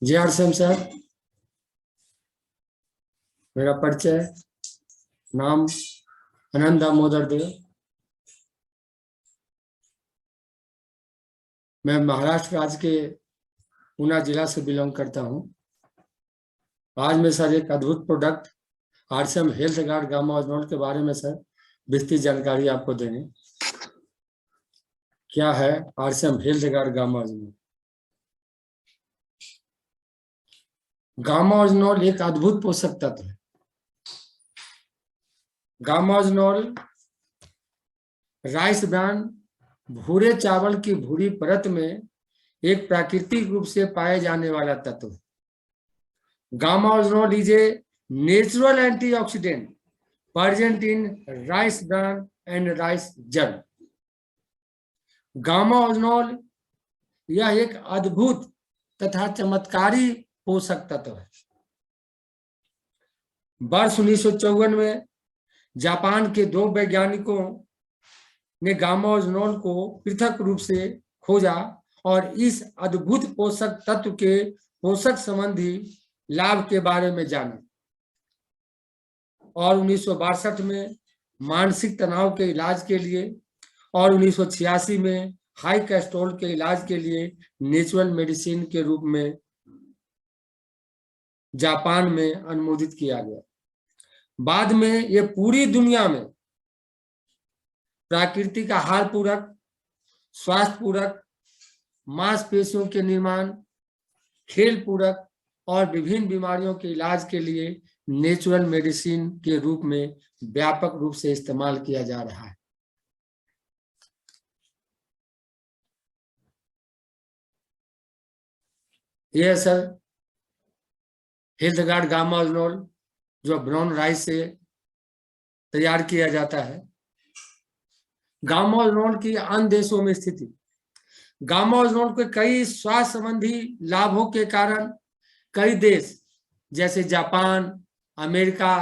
जी आरसम साहब, मेरा परिचय, नाम अनंत दामोदर देव। मैं महाराष्ट्र राज्य के पुणे जिला से बिलोंग करता हूं। आज मैं सर एक अद्भुत product RCM health guard gamma original के बारे में सर विस्तृत जानकारी आपको देंगे। क्या है RCM health guard gamma original? Gamma original एक अद्भुत पोषक तत्व है। गामा ओरिजिनल राइस ब्रान भूरे चावल की भूरी परत में एक प्राकृतिक रूप से पाए जाने वाला तत्व है। Gamma original is a natural antioxidant present in rice bran and rice germ. Gamma original यह एक अद्भुत तथा चमत्कारी पोषक तत्व है। वर्ष 1954 में जापान के दो वैज्ञानिकों ने गामा ओरिजिनल को पृथक रूप से खोजा और इस अद्भुत पोषक तत्व के पोषक संबंधी लाभ के बारे में जाना और 1962 में मानसिक तनाव के इलाज के लिए और 1986 में हाई कोलेस्ट्रॉल के इलाज के लिए नेचुरल मेडिसिन के रूप में जापान में अनुमोदित किया गया। बाद में ये पूरी दुनिया में प्राकृतिक आहार पूरक, स्वास्थ्य पूरक, मांसपेशियों के निर्माण, खेल पूरक और विभिन्न बीमारियों के इलाज के लिए नेचुरल मेडिसिन के रूप में व्यापक रूप से इस्तेमाल किया जा रहा है। यह sir health guard gamma original जो ब्राउन राइस से तैयार किया जाता है। गामा ओरिजिनल की अन्य देशों में स्थिति। गामा ओरिजिनल के कई स्वास्थ्य संबंधी लाभों के कारण कई देश जैसे जापान, अमेरिका,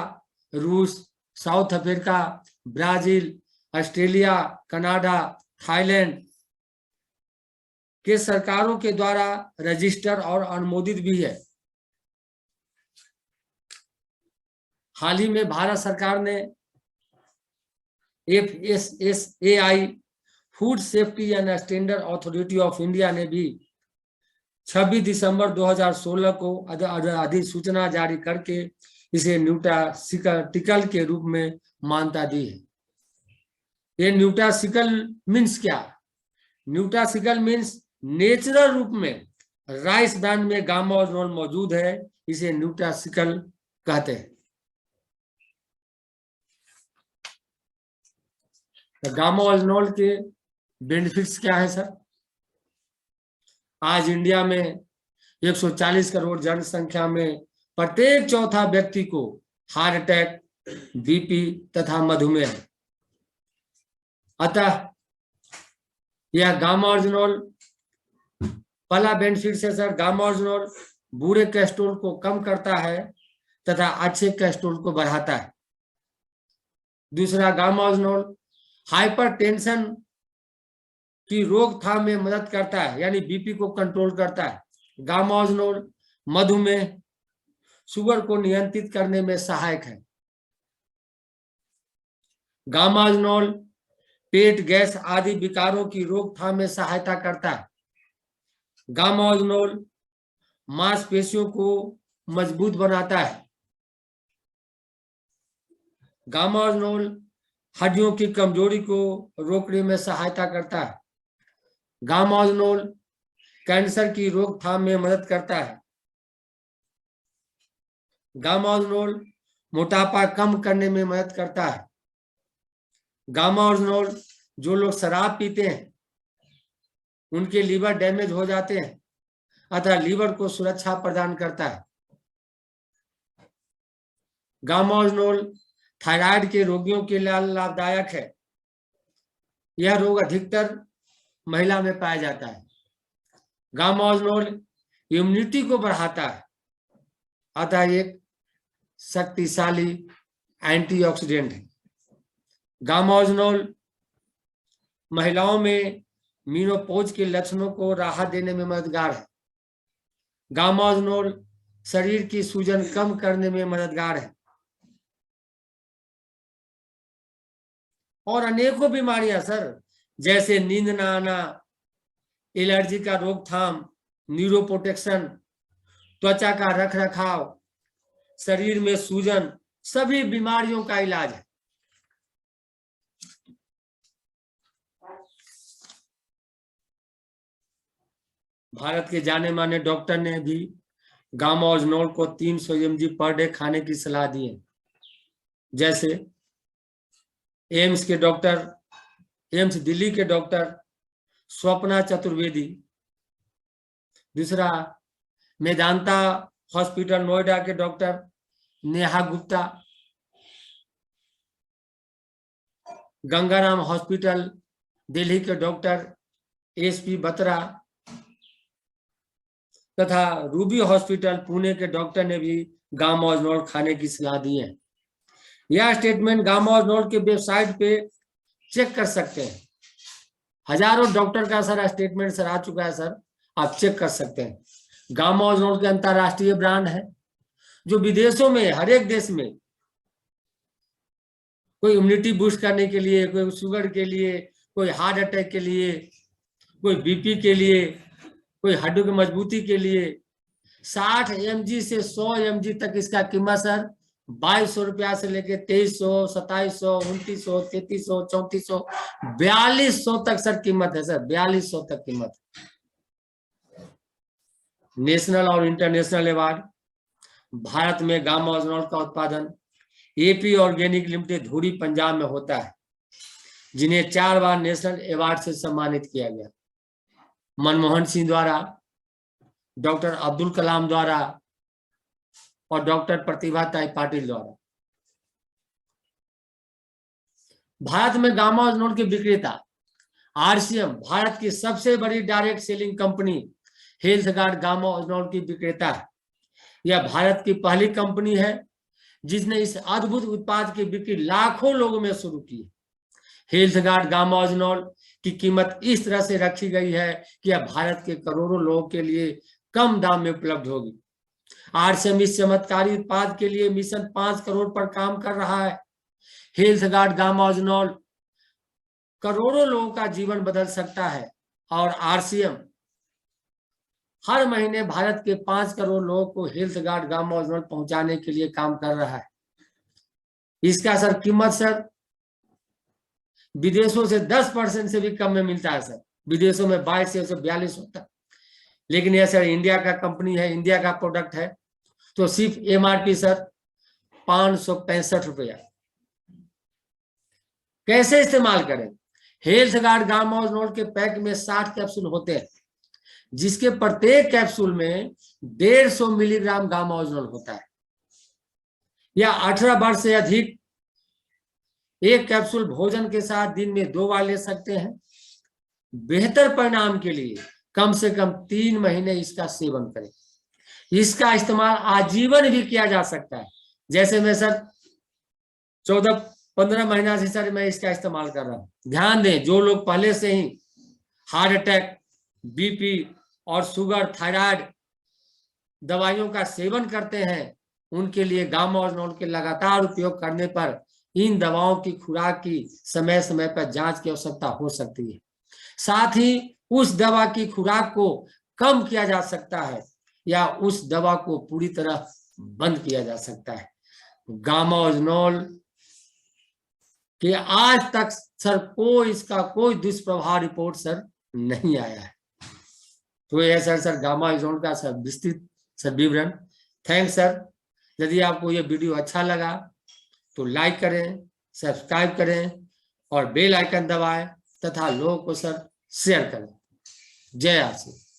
रूस, south Africa, Brazil, Australia, Canada, Thailand के सरकारों के द्वारा रजिस्टर और अनुमोदित भी है। हाल ही में भारत सरकार ने FSSAI food safety and standard authority of India ने भी 26 दिसंबर 2016 को अधिसूचना जारी करके इसे न्यूट्रासिकल के रूप में मान्यता दी है। ये न्यूट्रासिकल मीन्स क्या? न्यूट्रासिकल मीन्स नेचुरल रूप में राइस ब्रान में गामा ओरिजिनल मौजूद है, इसे न्यूट्रासिकल कहते हैं। तो गामा ओरिजिनल के बेनिफिट्स क्या है सर? आज इंडिया में 140 करोड़ जनसंख्या में प्रत्येक चौथा व्यक्ति को हार्ट अटैक, बीपी तथा मधुमेह है। अतः यह गामा ओरिजिनल पहला बेनिफिट है सर। गामा ओरिजिनल बुरे कोलेस्ट्रॉल को कम करता है तथा अच्छे कोलेस्ट्रॉल को बढ़ाता है। दूसरा, गामा ओरिजिनल हाइपरटेंशन की रोकथाम में मदद करता है, यानी बीपी को कंट्रोल करता है। गामा ओरिजिनल मधुमेह, शुगर को नियंत्रित करने में सहायक है। गामा ओरिजिनल पेट, गैस आदि विकारों की रोकथाम में सहायता करता है। गामा ओरिजिनल मांसपेशियों को मजबूत बनाता है। गामा ओरिजिनल हड्डियों की कमजोरी को रोकने में सहायता करता है। गामा ओरिजिनल कैंसर की रोकथाम में मदद करता है। गामा ओरिजिनल मोटापा कम करने में मदद करता है। गामा ओरिजिनल जो लोग शराब पीते हैं उनके लीवर डैमेज हो जाते हैं, अतः लीवर को सुरक्षा प्रदान करता है। गामा ओरिजिनल थायराइड के रोगियों के लिए लाभदायक है। यह रोग अधिकतर महिला में पाया जाता है। गामा ओरिजिनल इम्यूनिटी को बढ़ाता है, अतः एक शक्तिशाली एंटीऑक्सीडेंट है। गामा ओरिजिनल महिलाओं में मीनोपॉज के लक्षणों को राहत देने में मददगार है। गामाओजोल शरीर की सूजन कम करने में मददगार है और अनेकों बीमारियां सर, जैसे नींद न आना, एलर्जी का रोकथाम, न्यूरोप्रोटेक्शन, त्वचा का रखरखाव, शरीर में सूजन, सभी बीमारियों का इलाज है। भारत के जाने माने डॉक्टर ने भी गामाओजोल को 300 mg पर डे खाने की सलाह दी है। जैसे एम्स दिल्ली के डॉक्टर स्वप्ना चतुर्वेदी, दूसरा मेदांता हॉस्पिटल नोएडा के डॉक्टर नेहा गुप्ता, गंगाराम हॉस्पिटल दिल्ली के डॉक्टर SP बत्रा तथा रूबी हॉस्पिटल पुणे के डॉक्टर ने भी गामाओजोल खाने की सलाह दी है। यह स्टेटमेंट गामाओजोल के वेबसाइट पे चेक कर सकते हैं। हजारों डॉक्टर का सर स्टेटमेंट सर आ चुका है सर, आप चेक कर सकते हैं। गामाओजोल के अंतरराष्ट्रीय ब्रांड है जो विदेशों में, हर एक देश में, कोई इम्यूनिटी बूस्ट करने के लिए, कोई शुगर के लिए, कोई हार्ट अटैक के लिए, कोई BP के लिए, कोई हड्डियों की मजबूती के लिए 60 mg से 100 mg तक इसका कीमत सर 2200 रुपया से लेके 2300, 2700, 2900, 3300, 3400, 4200 तक सर कीमत है सर, 4200 तक कीमत। नेशनल और इंटरनेशनल अवार्ड। भारत में गामाओजोल का उत्पादन AP ऑर्गेनिक लिमिटेड धुरी पंजाब में होता है, जिन्हें 4 बार नेशनल अवार्ड से सम्मानित किया गया। मनमोहन सिंह द्वारा, डॉक्टर अब्दुल कलाम द्वारा और डॉक्टर प्रतिभा ताई पाटिल द्वारा। भारत में गामाओजोल के विक्रेता RCM भारत की सबसे बड़ी direct selling company health guard गामाओजोल की विक्रेता है। यह भारत की पहली कंपनी है जिसने इस अद्भुत उत्पाद की बिक्री लाखों लोगों में शुरू की। हेल्थ गार्ड गामाओजोल की कीमत इस तरह से रखी गई है कि यह भारत के करोड़ों लोगों के लिए कम दाम में उपलब्ध होगी। RCM इस चमत्कारी उत्पाद के लिए मिशन 5 करोड़ पर काम कर रहा है। हेल्थ गार्ड गामाओजोल करोड़ों लोगों का जीवन बदल सकता है और RCM हर महीने भारत के 5 करोड़ लोगों को हेल्थ गार्ड गामाओजोल पहुंचाने के लिए काम कर रहा है। इसका सर कीमत सर विदेशों से 10% से भी कम में मिलता है सर, विदेशों में 2200 से 4200 तक। लेकिन यह सर इंडिया का कंपनी है, इंडिया का प्रोडक्ट है, तो सिर्फ MRP सर 565 रुपया। कैसे इस्तेमाल करें? हेल्थ गार्ड गामाओजोल के पैक में 60 कैप्सूल होते हैं, जिसके प्रत्येक कैप्सूल में 150 मिलीग्राम गामाओजोल होता है। या 18 वर्ष से अधिक एक कैप्सूल भोजन के साथ दिन में 2 बार ले सकते हैं। बेहतर परिणाम के लिए कम से कम 3 महीने इसका सेवन करें। इसका इस्तेमाल आजीवन भी किया जा सकता है। जैसे मैं सर 14-15 महीना से सर मैं इसका इस्तेमाल कर रहा हूं। ध्यान दें, जो लोग पहले से ही हार्ट अटैक, BP और शुगर, थायराइड दवाइयों का सेवन करते हैं, उनके लिए गामाओजोल के लगातार उपयोग करने पर इन दवाओं की खुराक की समय समय पर जांच की आवश्यकता हो सकती है। साथ ही उस दवा की खुराक को कम किया जा सकता है या उस दवा को पूरी तरह बंद किया जा सकता है। गामाओजोल के आज तक सर इसका कोई दुष्प्रभाव रिपोर्ट सर नहीं आया है। तो यह सर गामाओजोल का सर विस्तृत सर विवरण। Thanks sir. यदि आपको यह वीडियो अच्छा लगा तो लाइक करें, सब्सक्राइब करें और बेल आइकन दबाएं तथा लोगों को सर शेयर करें। जय आशीष।